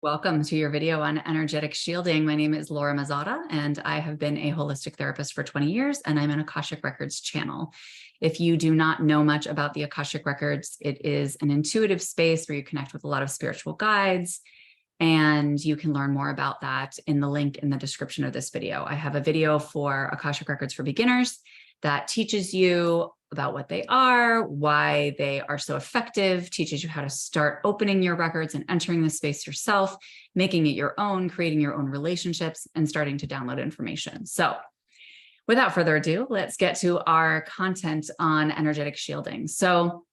Welcome to your video on energetic shielding. My name is Laura Mazzata, and I have been a holistic therapist for 20 years, and I'm an Akashic Records channel. If you do not know much about the Akashic Records, it is an intuitive space where you connect with a lot of spiritual guides, and you can learn more about that in the link in the description of this video. I have a video for Akashic Records for beginners that teaches you about what they are, why they are so effective, teaches you how to start opening your records and entering the space yourself, making it your own, creating your own relationships, and starting to download information. So without further ado, let's get to our content on energetic shielding. So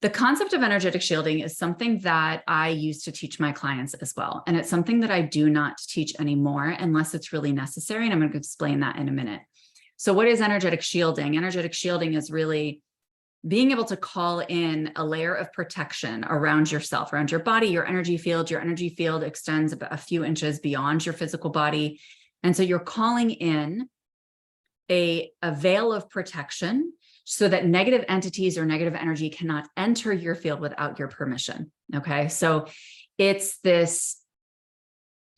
the concept of energetic shielding is something that I used to teach my clients as well. And it's something that I do not teach anymore unless it's really necessary. And I'm going to explain that in a minute. So what is energetic shielding? Energetic shielding is really being able to call in a layer of protection around yourself, around your body, your energy field. Your energy field extends about a few inches beyond your physical body. And so you're calling in a veil of protection so that negative entities or negative energy cannot enter your field without your permission. Okay. So it's this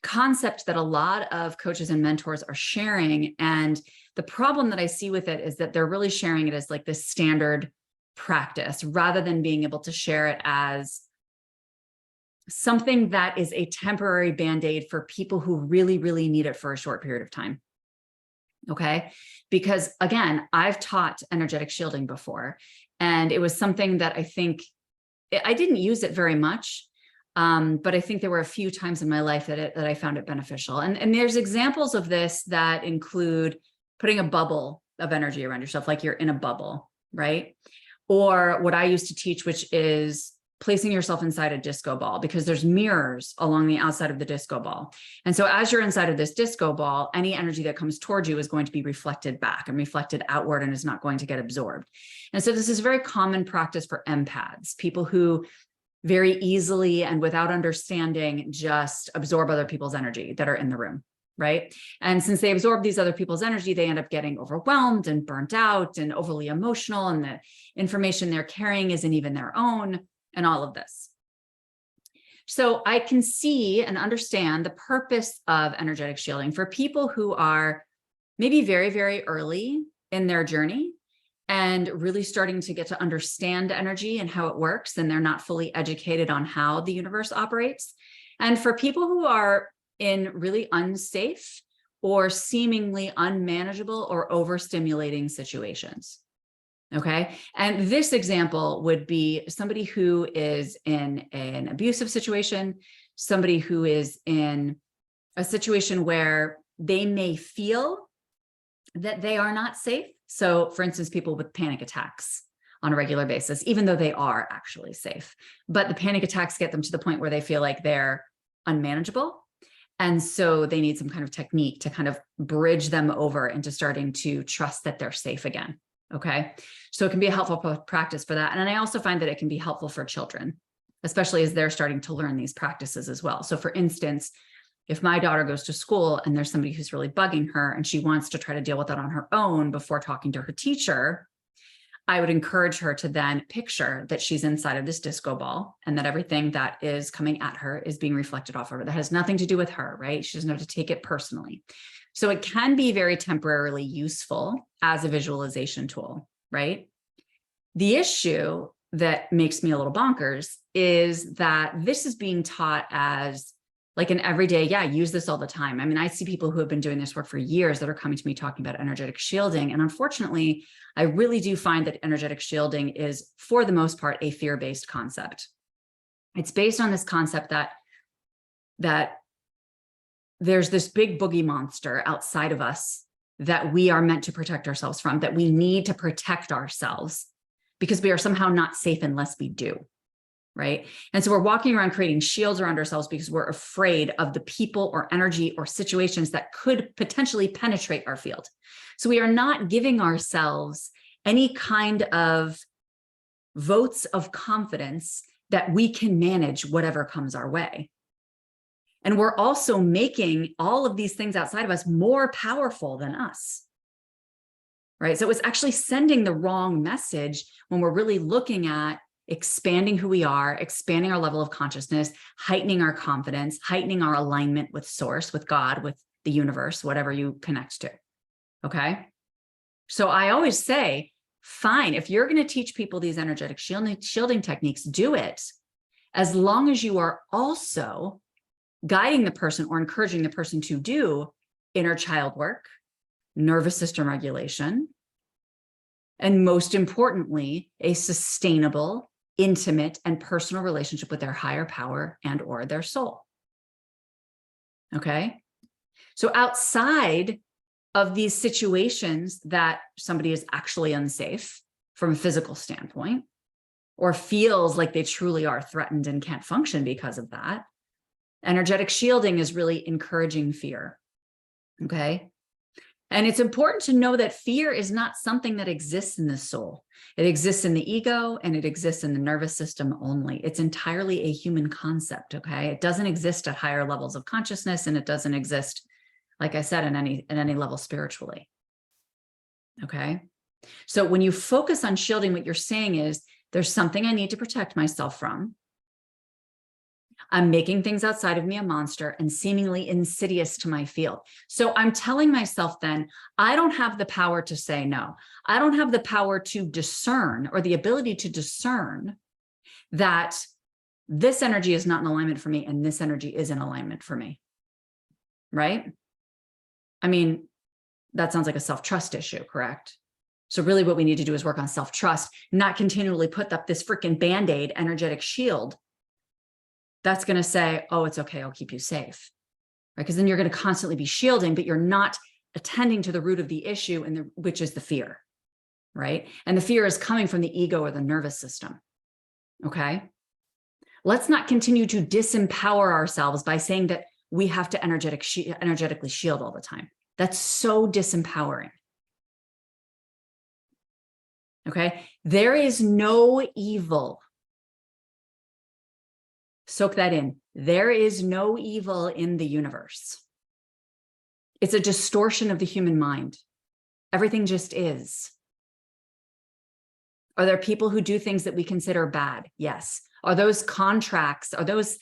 concept that a lot of coaches and mentors are sharing. And the problem that I see with it is that they're really sharing it as like this standard practice rather than being able to share it as something that is a temporary band-aid for people who really, really need it for a short period of time. Okay. Because again, I've taught energetic shielding before, and it was something that I think I didn't use it very much. But I think there were a few times in my life that I found it beneficial. And there's examples of this that include putting a bubble of energy around yourself, like you're in a bubble, right? Or what I used to teach, which is placing yourself inside a disco ball, because there's mirrors along the outside of the disco ball. And so as you're inside of this disco ball, any energy that comes towards you is going to be reflected back and reflected outward and is not going to get absorbed. And so this is a very common practice for empaths, people who very easily and without understanding just absorb other people's energy that are in the room, right? And since they absorb these other people's energy, they end up getting overwhelmed and burnt out and overly emotional, and the information they're carrying isn't even their own, and all of this. So I can see and understand the purpose of energetic shielding for people who are maybe very, very early in their journey and really starting to get to understand energy and how it works, and they're not fully educated on how the universe operates. And for people who are in really unsafe or seemingly unmanageable or overstimulating situations. Okay. And this example would be somebody who is in an abusive situation, somebody who is in a situation where they may feel that they are not safe. So for instance, people with panic attacks on a regular basis, even though they are actually safe, but the panic attacks get them to the point where they feel like they're unmanageable. And so they need some kind of technique to kind of bridge them over into starting to trust that they're safe again. Okay. So it can be a helpful practice for that. And I also find that it can be helpful for children, especially as they're starting to learn these practices as well. So for instance, if my daughter goes to school and there's somebody who's really bugging her and she wants to try to deal with that on her own before talking to her teacher, I would encourage her to then picture that she's inside of this disco ball and that everything that is coming at her is being reflected off of her. That has nothing to do with her, right? She doesn't have to take it personally. So it can be very temporarily useful as a visualization tool, right? The issue that makes me a little bonkers is that this is being taught as like an everyday, yeah, use this all the time. I mean, I see people who have been doing this work for years that are coming to me talking about energetic shielding. And unfortunately, I really do find that energetic shielding is, for the most part, a fear-based concept. It's based on this concept that there's this big boogie monster outside of us that we are meant to protect ourselves from, that we need to protect ourselves because we are somehow not safe unless we do. Right. And so we're walking around creating shields around ourselves because we're afraid of the people or energy or situations that could potentially penetrate our field. So we are not giving ourselves any kind of votes of confidence that we can manage whatever comes our way. And we're also making all of these things outside of us more powerful than us. Right. So it's actually sending the wrong message when we're really looking at expanding who we are, expanding our level of consciousness, heightening our confidence, heightening our alignment with source, with God, with the universe, whatever you connect to. Okay. So I always say, fine, if you're going to teach people these energetic shielding techniques, do it, as long as you are also guiding the person or encouraging the person to do inner child work, nervous system regulation, and most importantly, a sustainable, intimate, and personal relationship with their higher power and or their soul. Okay. So outside of these situations that somebody is actually unsafe from a physical standpoint, or feels like they truly are threatened and can't function because of that, energetic shielding is really encouraging fear. Okay. And it's important to know that fear is not something that exists in the soul. It exists in the ego and it exists in the nervous system only. It's entirely a human concept, okay? It doesn't exist at higher levels of consciousness, and it doesn't exist, like I said, in any level spiritually, okay? So when you focus on shielding, what you're saying is, there's something I need to protect myself from. I'm making things outside of me a monster and seemingly insidious to my field. So I'm telling myself then, I don't have the power to say no. I don't have the power to discern or the ability to discern that this energy is not in alignment for me and this energy is in alignment for me, right? I mean, that sounds like a self-trust issue, correct? So really what we need to do is work on self-trust, not continually put up this freaking Band-Aid energetic shield that's going to say, oh, it's okay, I'll keep you safe, right? Because then you're going to constantly be shielding, but you're not attending to the root of the issue, which is the fear, right? And the fear is coming from the ego or the nervous system, okay? Let's not continue to disempower ourselves by saying that we have to energetically shield all the time. That's so disempowering, okay? There is no evil. Soak that in. There is no evil in the universe. It's a distortion of the human mind. Everything just is. Are there people who do things that we consider bad? Yes. Are those contracts, are those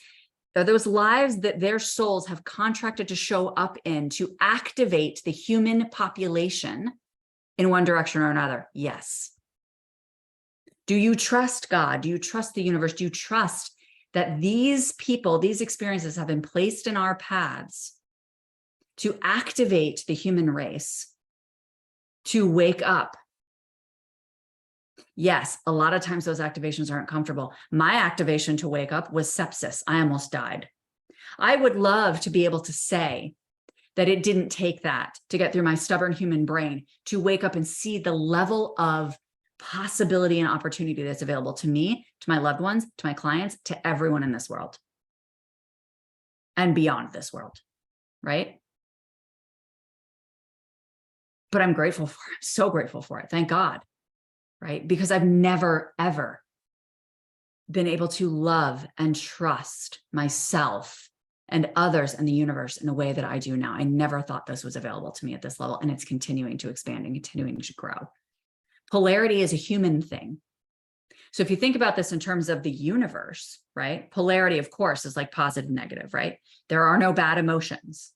lives that their souls have contracted to show up in to activate the human population in one direction or another? Yes. Do you trust God? Do you trust the universe? Do you trust that these people, these experiences have been placed in our paths to activate the human race to wake up? Yes, a lot of times those activations aren't comfortable. My activation to wake up was sepsis. I almost died. I would love to be able to say that it didn't take that to get through my stubborn human brain to wake up and see the level of possibility and opportunity that's available to me, to my loved ones, to my clients, to everyone in this world and beyond this world, right? But I'm grateful for it, so grateful for it. Thank God, right? Because I've never, ever been able to love and trust myself and others and the universe in a way that I do now. I never thought this was available to me at this level, and it's continuing to expand and continuing to grow. Polarity is a human thing. So if you think about this in terms of the universe, right? Polarity, of course, is like positive and negative, right? There are no bad emotions.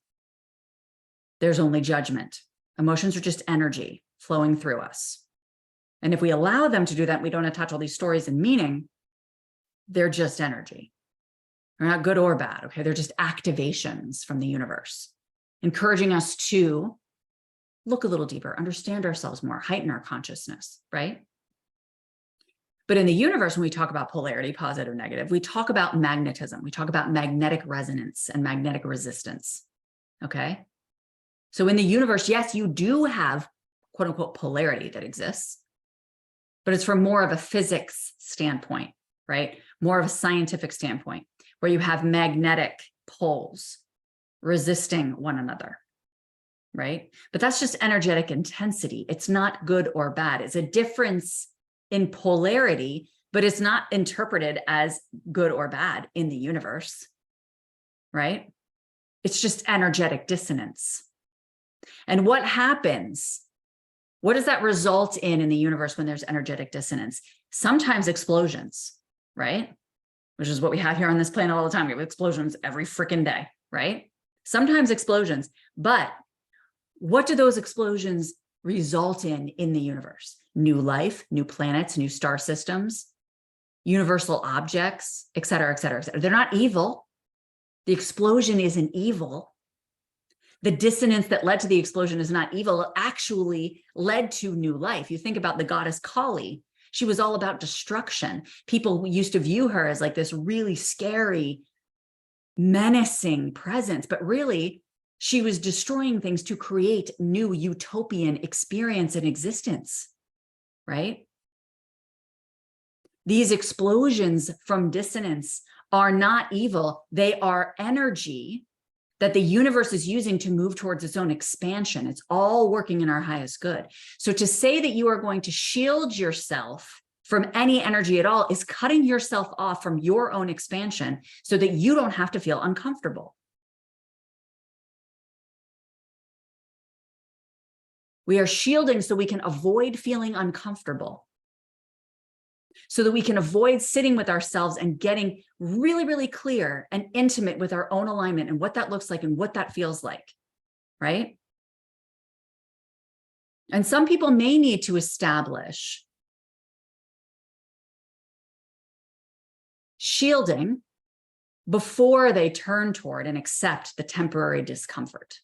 There's only judgment. Emotions are just energy flowing through us. And if we allow them to do that, we don't attach all these stories and meaning, they're just energy. They're not good or bad, okay? They're just activations from the universe, encouraging us to look a little deeper, understand ourselves more, heighten our consciousness, right? But in the universe, when we talk about polarity, positive, negative, we talk about magnetism. We talk about magnetic resonance and magnetic resistance, okay? So in the universe, yes, you do have quote unquote polarity that exists, but it's from more of a physics standpoint, right? More of a scientific standpoint, where you have magnetic poles resisting one another, right? But that's just energetic intensity. It's not good or bad. It's a difference in polarity, but it's not interpreted as good or bad in the universe, right? It's just energetic dissonance. And what happens? What does that result in the universe when there's energetic dissonance? Sometimes explosions. right? Which is what we have here on this planet all the time. We have explosions every freaking day, right? Sometimes explosions, but what do those explosions result in the universe? New life, new planets, new star systems, universal objects, et cetera, et cetera, et cetera. They're not evil. The explosion isn't evil. The dissonance that led to the explosion is not evil. It actually led to new life. You think about the goddess Kali. She was all about destruction. People used to view her as like this really scary, menacing presence, but really she was destroying things to create new utopian experience and existence, right? These explosions from dissonance are not evil. They are energy that the universe is using to move towards its own expansion. It's all working in our highest good. So to say that you are going to shield yourself from any energy at all is cutting yourself off from your own expansion so that you don't have to feel uncomfortable. We are shielding so we can avoid feeling uncomfortable, so that we can avoid sitting with ourselves and getting really, really clear and intimate with our own alignment and what that looks like and what that feels like, right? And some people may need to establish shielding before they turn toward and accept the temporary discomfort.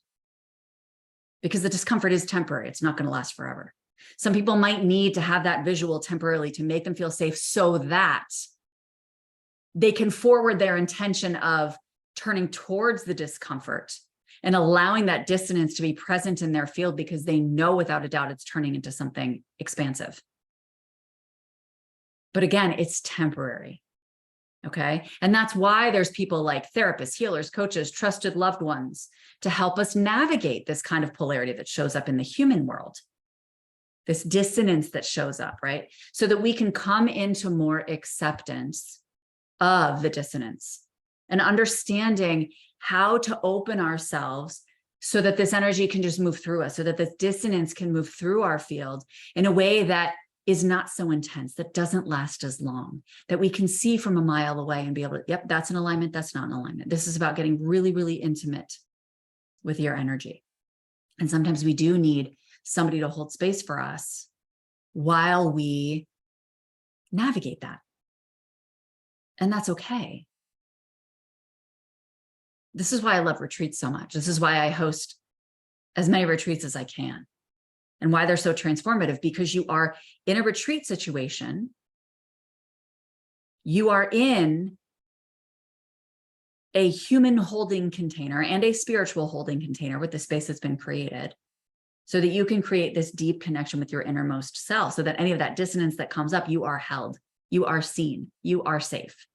Because the discomfort is temporary. It's not going to last forever. Some people might need to have that visual temporarily to make them feel safe so that they can forward their intention of turning towards the discomfort and allowing that dissonance to be present in their field because they know without a doubt it's turning into something expansive. But again, it's temporary. Okay. And that's why there's people like therapists, healers, coaches, trusted loved ones to help us navigate this kind of polarity that shows up in the human world, this dissonance that shows up, right? So that we can come into more acceptance of the dissonance and understanding how to open ourselves so that this energy can just move through us, so that this dissonance can move through our field in a way that is not so intense, that doesn't last as long, that we can see from a mile away and be able to, yep, that's an alignment, that's not an alignment. This is about getting really, really intimate with your energy. And sometimes we do need somebody to hold space for us while we navigate that. And that's okay. This is why I love retreats so much. This is why I host as many retreats as I can. And why they're so transformative, because you are in a retreat situation. You are in a human holding container and a spiritual holding container with the space that's been created so that you can create this deep connection with your innermost self, so that any of that dissonance that comes up, you are held, you are seen, you are safe,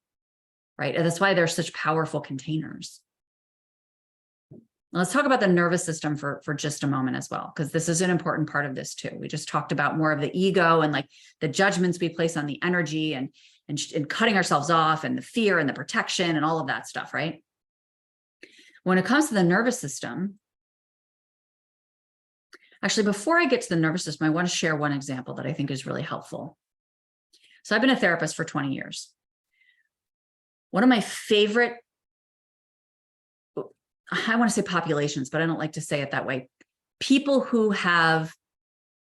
right? And that's why they're such powerful containers. Let's talk about the nervous system for just a moment as well, because this is an important part of this too. We just talked about more of the ego and like the judgments we place on the energy and cutting ourselves off and the fear and the protection and all of that stuff, right? When it comes to the nervous system, actually, before I get to the nervous system, I want to share one example that I think is really helpful. So I've been a therapist for 20 years. One of my favorite, I want to say populations, but I don't like to say it that way. People who have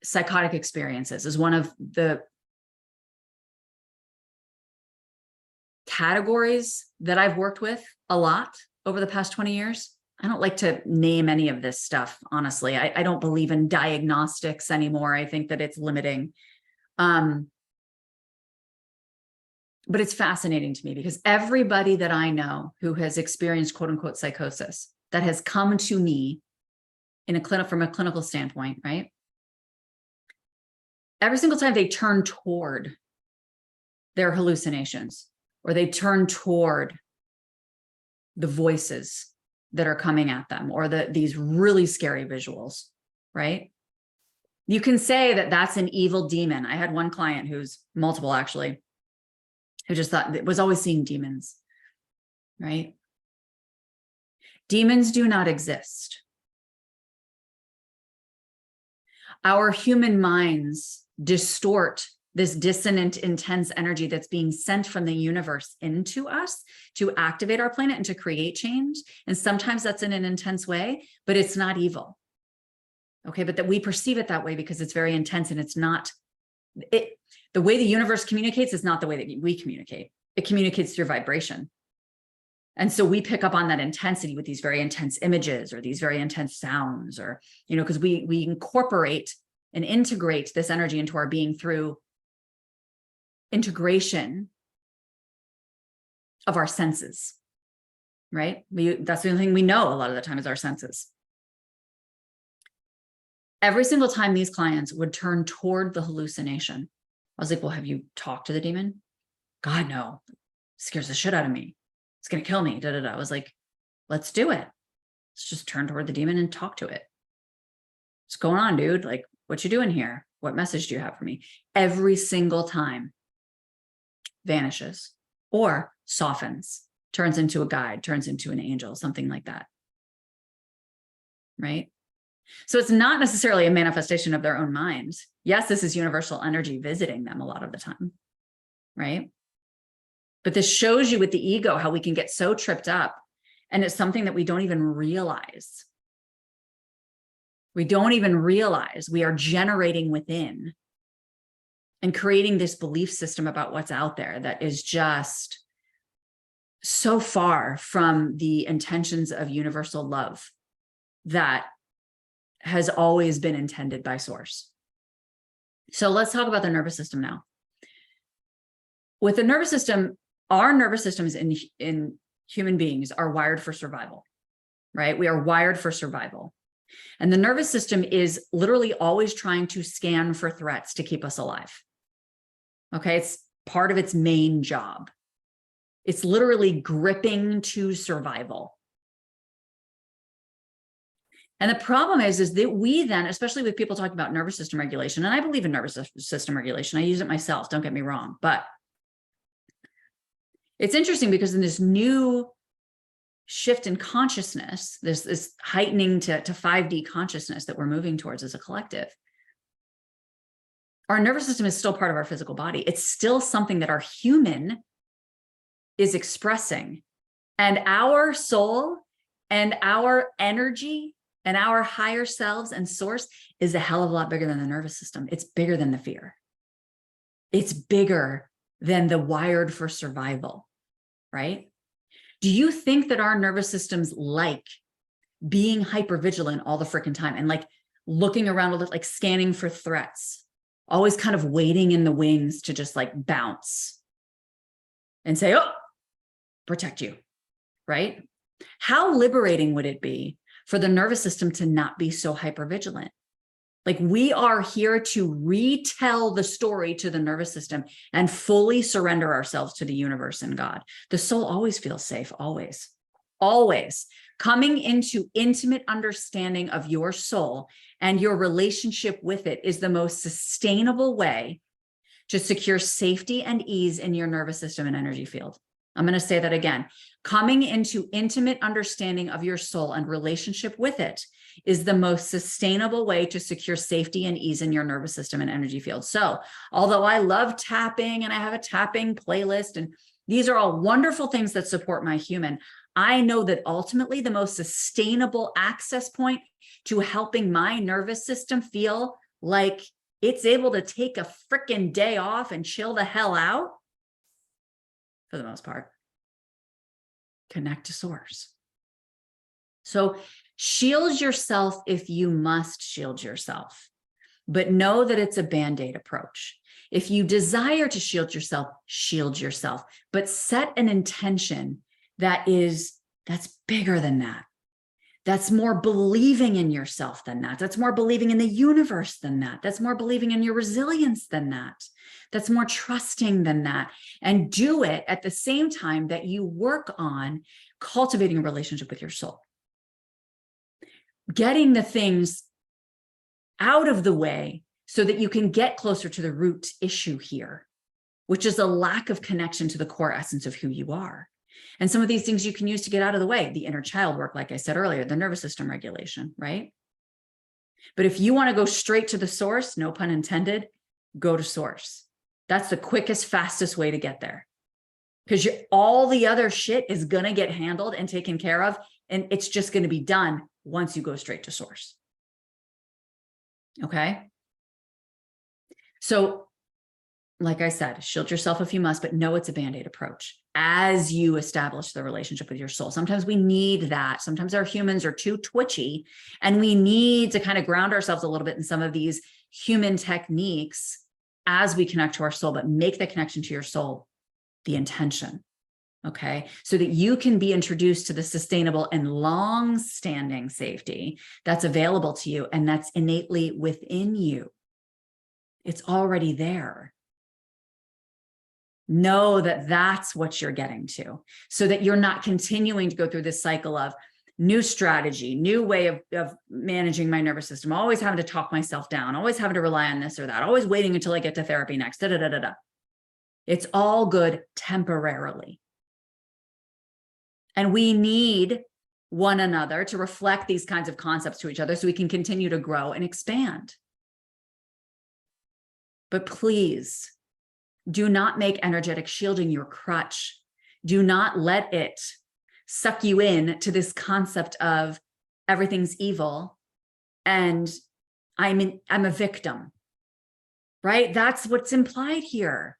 psychotic experiences is one of the categories that I've worked with a lot over the past 20 years. I don't like to name any of this stuff, honestly. I don't believe in diagnostics anymore. I think that it's limiting. But it's fascinating to me because everybody that I know who has experienced quote unquote psychosis that has come to me in a clinic from a clinical standpoint, right? Every single time they turn toward their hallucinations or they turn toward the voices that are coming at them or these really scary visuals, right? You can say that that's an evil demon. I had one client who's multiple actually, who just thought was always seeing demons, right? Demons do not exist. Our human minds distort this dissonant, intense energy that's being sent from the universe into us to activate our planet and to create change. And sometimes that's in an intense way, but it's not evil. Okay, but that we perceive it that way because it's very intense, and it's not it. The way the universe communicates is not the way that we communicate. It communicates through vibration. And so we pick up on that intensity with these very intense images or these very intense sounds, or, you know, because we incorporate and integrate this energy into our being through integration of our senses, right? That's the only thing we know a lot of the time is our senses. Every single time these clients would turn toward the hallucination, I was like, well, have you talked to the demon? God, no. It scares the shit out of me. It's going to kill me. I was like, let's do it. Let's just turn toward the demon and talk to it. What's going on, dude? Like, what you doing here? What message do you have for me? Every single time vanishes or softens, turns into a guide, turns into an angel, something like that. Right? So it's not necessarily a manifestation of their own mind. Yes, this is universal energy visiting them a lot of the time. Right? But this shows you with the ego how we can get so tripped up, and it's something that we don't even realize. We don't even realize we are generating within and creating this belief system about what's out there that is just so far from the intentions of universal love that has always been intended by source. So let's talk about the nervous system now. With the nervous system, our nervous systems in human beings are wired for survival, right? We are wired for survival. And the nervous system is literally always trying to scan for threats to keep us alive. Okay, it's part of its main job. It's literally gripping to survival. And the problem is that we then, especially with people talking about nervous system regulation, and I believe in nervous system regulation, I use it myself, don't get me wrong, but it's interesting because in this new shift in consciousness, there's this heightening to 5D consciousness that we're moving towards as a collective. Our nervous system is still part of our physical body. It's still something that our human is expressing. And our soul and our energy and our higher selves and source is a hell of a lot bigger than the nervous system. It's bigger than the fear. It's bigger than the wired for survival, right? Do you think that our nervous systems like being hypervigilant all the freaking time and like looking around, like scanning for threats, always kind of waiting in the wings to just like bounce and say, oh, protect you, right? How liberating would it be for the nervous system to not be so hypervigilant? Like, we are here to retell the story to the nervous system and fully surrender ourselves to the universe and God. The soul always feels safe, always, always. Coming into intimate understanding of your soul and your relationship with it is the most sustainable way to secure safety and ease in your nervous system and energy field. I'm going to say that again. Coming into intimate understanding of your soul and relationship with it is the most sustainable way to secure safety and ease in your nervous system and energy field. So, although I love tapping and I have a tapping playlist, and these are all wonderful things that support my human, I know that ultimately the most sustainable access point to helping my nervous system feel like it's able to take a freaking day off and chill the hell out, for the most part, connect to source. So shield yourself if you must shield yourself, but know that it's a Band-Aid approach. If you desire to shield yourself, but set an intention that's bigger than that. That's more believing in yourself than that. That's more believing in the universe than that. That's more believing in your resilience than that. That's more trusting than that. And do it at the same time that you work on cultivating a relationship with your soul. Getting the things out of the way so that you can get closer to the root issue here, which is a lack of connection to the core essence of who you are. And some of these things you can use to get out of the way, the inner child work, like I said earlier, the nervous system regulation, right? But if you want to go straight to the source, no pun intended, go to source. That's the quickest, fastest way to get there. Because all the other shit is going to get handled and taken care of. And it's just going to be done once you go straight to source. Okay. So, like I said, shield yourself if you must, but know it's a Band-Aid approach as you establish the relationship with your soul. Sometimes we need that. Sometimes our humans are too twitchy and we need to kind of ground ourselves a little bit in some of these human techniques as we connect to our soul, but make the connection to your soul the intention. Okay. So that you can be introduced to the sustainable and long-standing safety that's available to you and that's innately within you. It's already there. Know that that's what you're getting to so that you're not continuing to go through this cycle of new strategy, new way of managing my nervous system, always having to talk myself down, always having to rely on this or that, always waiting until I get to therapy next. Da, da, da, da, da. It's all good temporarily. And we need one another to reflect these kinds of concepts to each other so we can continue to grow and expand. But please, do not make energetic shielding your crutch. Do not let it suck you in to this concept of everything's evil and I'm a victim, right? That's what's implied here.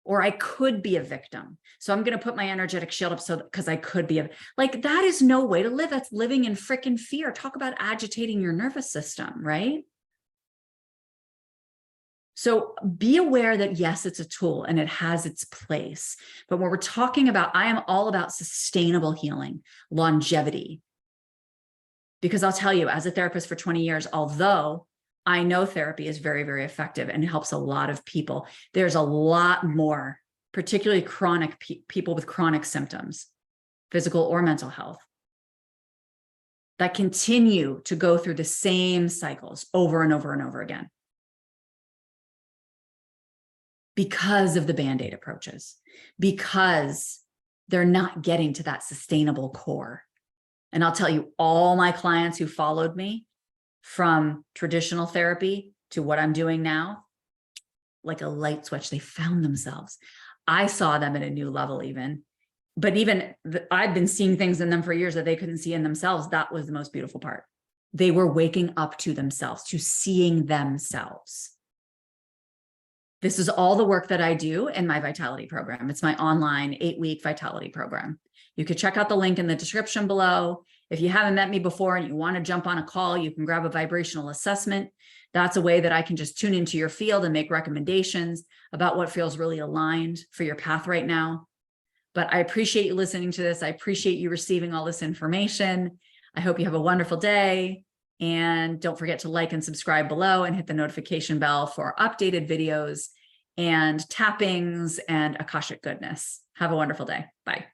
Or I could be a victim. So I'm going to put my energetic shield up so because I could be like, that is no way to live. That's living in freaking fear. Talk about agitating your nervous system, right? So be aware that yes, it's a tool and it has its place. But when we're talking about, I am all about sustainable healing, longevity. Because I'll tell you, as a therapist for 20 years, although I know therapy is very, very effective and helps a lot of people, there's a lot more, particularly chronic people with chronic symptoms, physical or mental health, that continue to go through the same cycles over and over and over again. Because of the Band-Aid approaches, because they're not getting to that sustainable core. And I'll tell you, all my clients who followed me from traditional therapy to what I'm doing now, like a light switch, they found themselves. I saw them at a new level even, but I've been seeing things in them for years that they couldn't see in themselves. That was the most beautiful part. They were waking up to themselves, to seeing themselves. This is all the work that I do in my vitality program. It's my online 8-week vitality program. You could check out the link in the description below. If you haven't met me before and you want to jump on a call, you can grab a vibrational assessment. That's a way that I can just tune into your field and make recommendations about what feels really aligned for your path right now. But I appreciate you listening to this. I appreciate you receiving all this information. I hope you have a wonderful day. And don't forget to like and subscribe below and hit the notification bell for updated videos and tappings and Akashic goodness. Have a wonderful day. Bye.